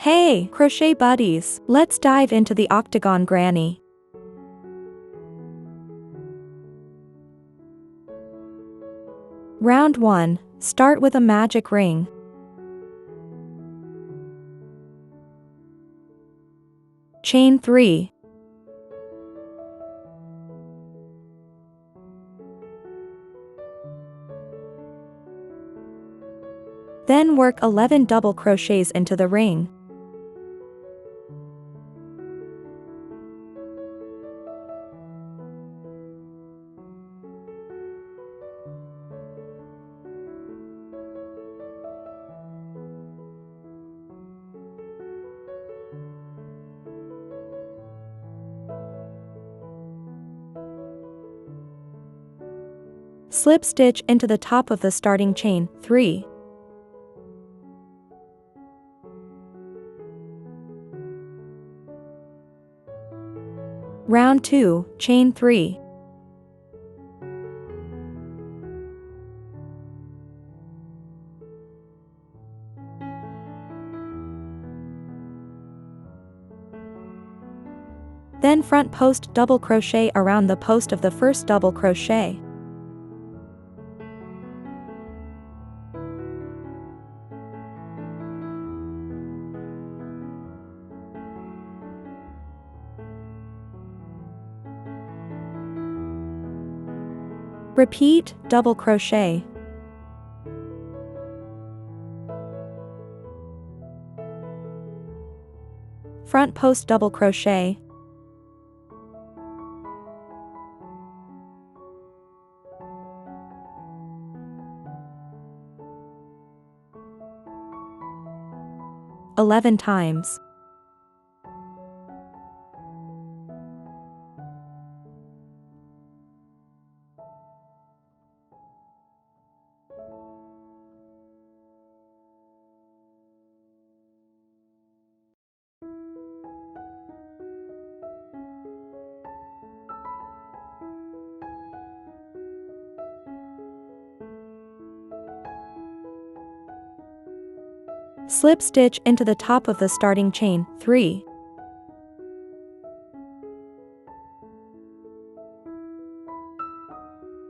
Hey, crochet buddies, let's dive into the octagon granny. Round 1. Start with a magic ring. Chain 3. Then work 11 double crochets into the ring. Slip stitch into the top of the starting chain 3. Round 2, chain 3. Then front post double crochet around the post of the first double crochet. Repeat, double crochet. Front post double crochet. (11 times). Slip stitch into the top of the starting chain 3.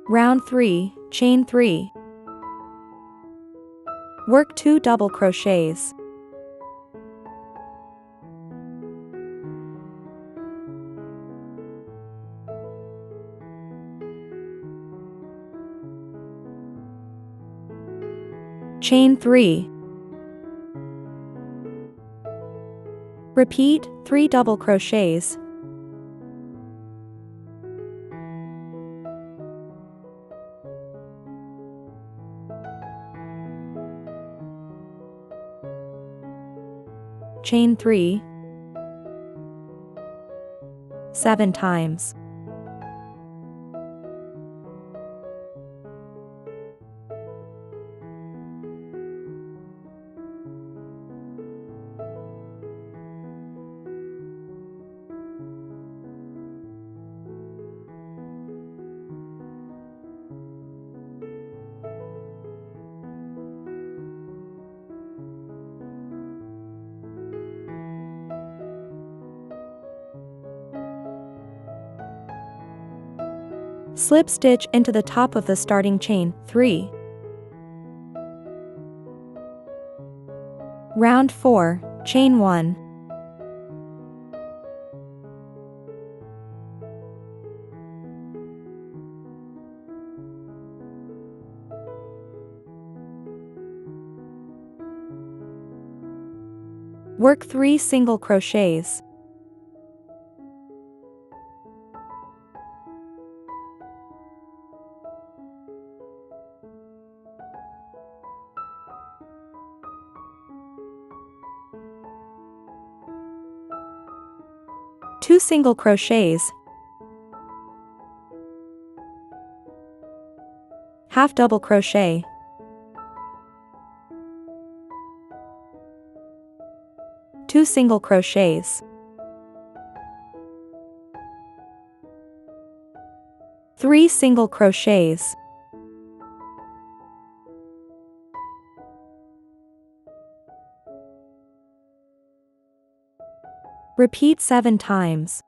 Round 3, chain 3. Work 2 double crochets. Chain 3. Repeat, 3 double crochets. Chain 3. 7 times. Slip stitch into the top of the starting chain 3. Round 4, chain 1. Work 3 single crochets. Two single crochets, half double crochet, two single crochets, 3 single crochets, Repeat 7 times.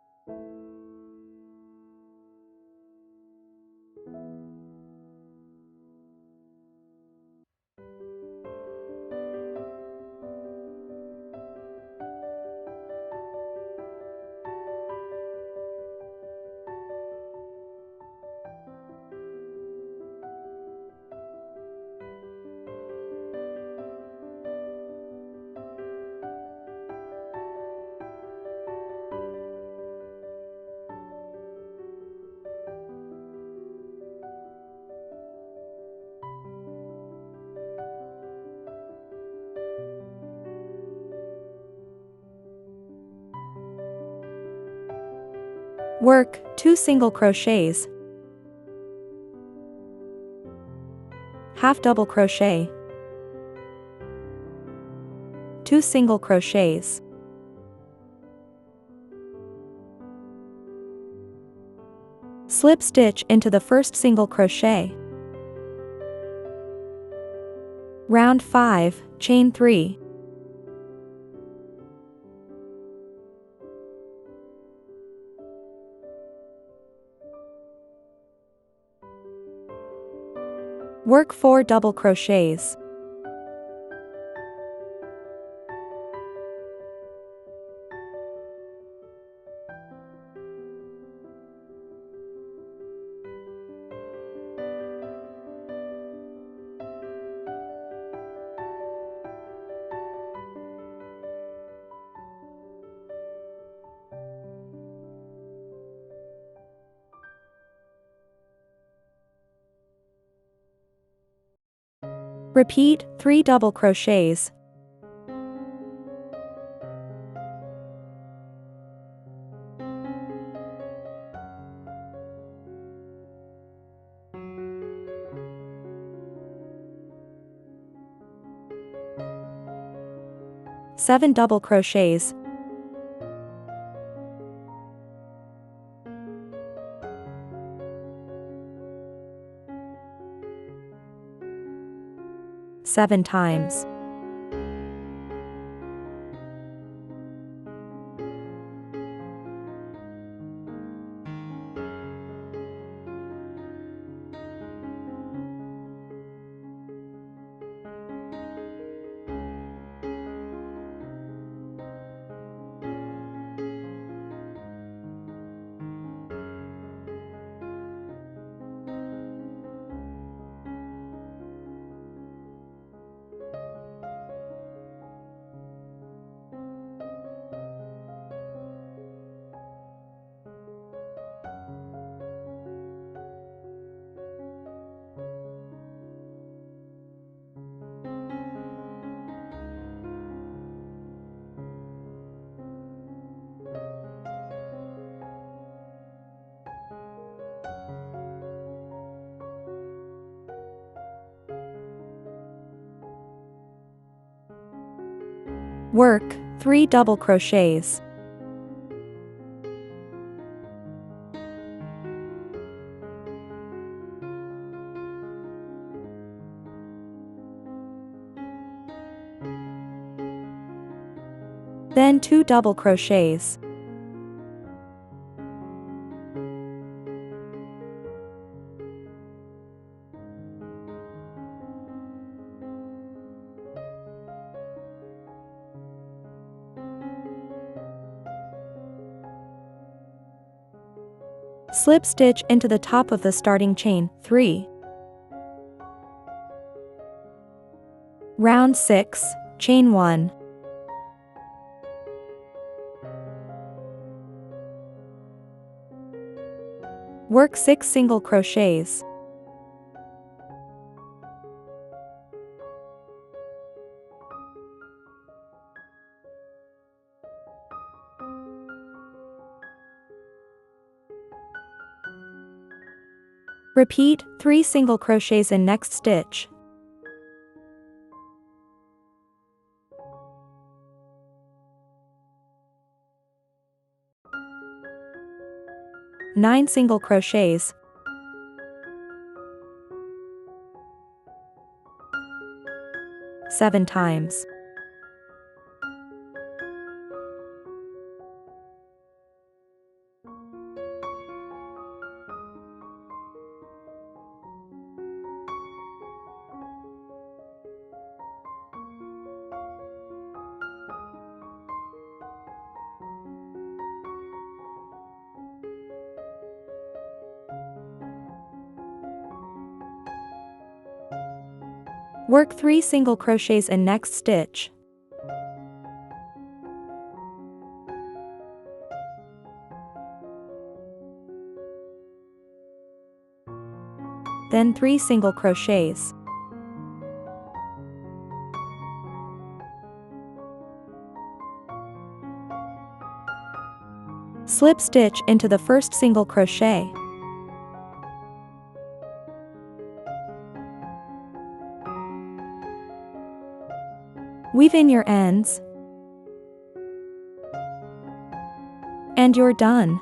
Work 2 single crochets, half double crochet, 2 single crochets, slip stitch into the first single crochet, round 5, chain 3, work 4 double crochets, repeat 3 double crochets, seven double crochets, seven times. Work 3 double crochets, then 2 double crochets, slip stitch into the top of the starting chain 3, round 6, chain 1, work 6 single crochets, repeat 3 single crochets in next stitch, nine single crochets, seven times. Work 3 single crochets in next stitch. Then 3 single crochets. Slip stitch into the first single crochet. Weave in your ends. And you're done.